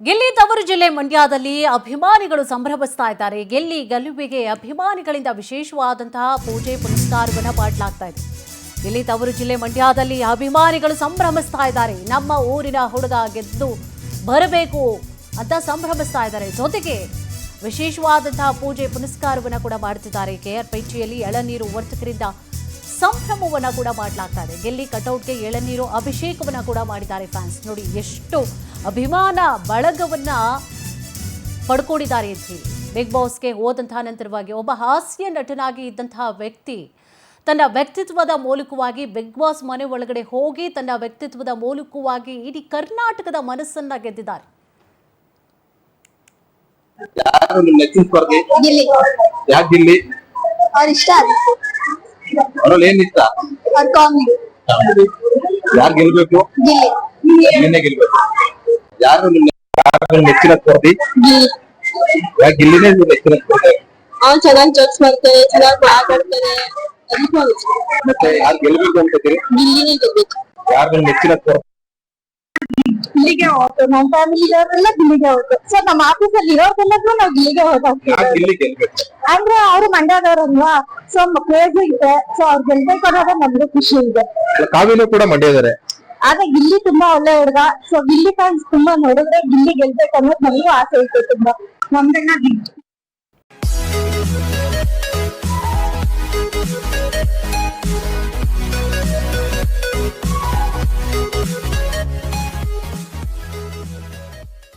ಗೆಲ್ಲಿ ತವರು ಜಿಲ್ಲೆ ಮಂಡ್ಯದಲ್ಲಿ ಅಭಿಮಾನಿಗಳು ಸಂಭ್ರಮಿಸ್ತಾ ಇದ್ದಾರೆ. ಗೆಲ್ಲಿ ಗೆಲುವಿಗೆ ಅಭಿಮಾನಿಗಳಿಂದ ವಿಶೇಷವಾದಂತಹ ಪೂಜೆ ಪುನಸ್ಕಾರವನ್ನು ಮಾಡಲಾಗ್ತಾ ಇದೆ. ಗೆಲ್ಲಿ ತವರು ಜಿಲ್ಲೆ ಮಂಡ್ಯದಲ್ಲಿ ಅಭಿಮಾನಿಗಳು ಸಂಭ್ರಮಿಸ್ತಾ ಇದ್ದಾರೆ. ನಮ್ಮ ಊರಿನ ಹುಡುಗ ಗೆದ್ದು ಬರಬೇಕು ಅಂತ ಸಂಭ್ರಮಿಸ್ತಾ ಇದ್ದಾರೆ. ಜೊತೆಗೆ ವಿಶೇಷವಾದಂತಹ ಪೂಜೆ ಪುನಸ್ಕಾರವನ್ನು ಕೂಡ ಮಾಡ್ತಿದ್ದಾರೆ. ಕೆಆರ್ಪೇಟೆಯಲ್ಲಿ ಎಳನೀರು ವರ್ತಕರಿಂದ ಸಂಭ್ರಮವನ್ನು ಕೂಡ ಮಾಡಲಾಗ್ತಾ ಇದೆ. ಗೆಲ್ಲಿ ಕಟೌಟ್ಗೆ ಎಳನೀರು ಅಭಿಷೇಕವನ್ನು ಕೂಡ ಮಾಡಿದ್ದಾರೆ. ಫ್ಯಾನ್ಸ್ ನೋಡಿ ಎಷ್ಟು ಅಭಿಮಾನ ಬಳಗವನ್ನ ಪಡ್ಕೊಂಡಿದ್ದಾರೆ ಅಂತ ಹೇಳಿ. ಬಿಗ್ ಬಾಸ್ಗೆ ಹೋದಂತಹ ನಂತರವಾಗಿ ಒಬ್ಬ ಹಾಸ್ಯ ನಟನಾಗಿ ಇದ್ದಂತಹ ವ್ಯಕ್ತಿ ತನ್ನ ವ್ಯಕ್ತಿತ್ವದ ಮೂಲಕವಾಗಿ ಬಿಗ್ ಬಾಸ್ ಮನೆ ಒಳಗಡೆ ಹೋಗಿ ತನ್ನ ವ್ಯಕ್ತಿತ್ವದ ಮೂಲಕವಾಗಿ ಇಡೀ ಕರ್ನಾಟಕದ ಮನಸ್ಸನ್ನ ಗೆದ್ದಿದ್ದಾರೆ. ಯಾರು ಗೆಲ್ಬೇಕು? ಯಾರು ನೆಚ್ಚಿನ ಸ್ಪರ್ಧಿ? ಗಿಲ್ಲಿನೇ ನೆಚ್ಚಿನ ಸ್ಪರ್ಧಿ. ಅವ್ನು ಚೆನ್ನಾಗಿ ಜೋಕ್ಸ್ ಮಾಡ್ತಾರೆ, ಚೆನ್ನಾಗಿ ಮಾತಾಡ್ತಾರೆ. ಮತ್ತೆ ಯಾರು ಗೆಲ್ಬೇಕು ಅಂತೀರಿ? ಗಿಲ್ಲಿನೇ ಗೆಲ್ಬೇಕು. ಯಾರು ನೆಚ್ಚಿನ ಸ್ಪರ್ಧಿ? ಗಿಲ್ಲಿಗೆ ಹೋಗ್ತು. ನಮ್ಮ ಫ್ಯಾಮಿಲಿಯವರೆಲ್ಲ ಗಿಲ್ಲಿಗೆ ಹೋಗ್ತು. ಸೊ ನಮ್ಮ ಆಫೀಸಲ್ಲಿ ಇರೋರ್ಗೆಲ್ಲರೂ ನಾವು ಗಿಲ್ಲಿಗೆ ಹೋಗ್ತೀವಿ. ಗಿಲ್ಲಿ ಗೆಲ್ಬೇಕು ಅಂದ್ರೆ ಅವರು ಮಂಡ್ಯದವ್ರಲ್ವಾ, ಸೊ ಕ್ರೇಜ್ ಇದೆ. ಸೊ ಅವ್ರು ಗೆಲ್ಬೇಕು ಅನ್ನೋದು ನಮ್ಗೆ ಖುಷಿ ಇದೆ. ಕಾವ್ಯನೂ ಕೂಡ ಮಂಡ್ಯದವರೇ. ಆದ್ರೆ ಗಿಲ್ಲಿ ತುಂಬಾ ಒಳ್ಳೆ ಹುಡುಗ. ಸೊ ಗಿಲ್ಲಿ ಫ್ಯಾನ್ಸ್ ತುಂಬಾ ನೋಡಿದ್ರೆ ಗಿಲ್ಲಿ ಗೆಲ್ಬೇಕು ಅನ್ನೋದು ನಮಗೂ ಆಸೆ ಇತ್ತು ತುಂಬಾ. ನಮ್ದನ್ನ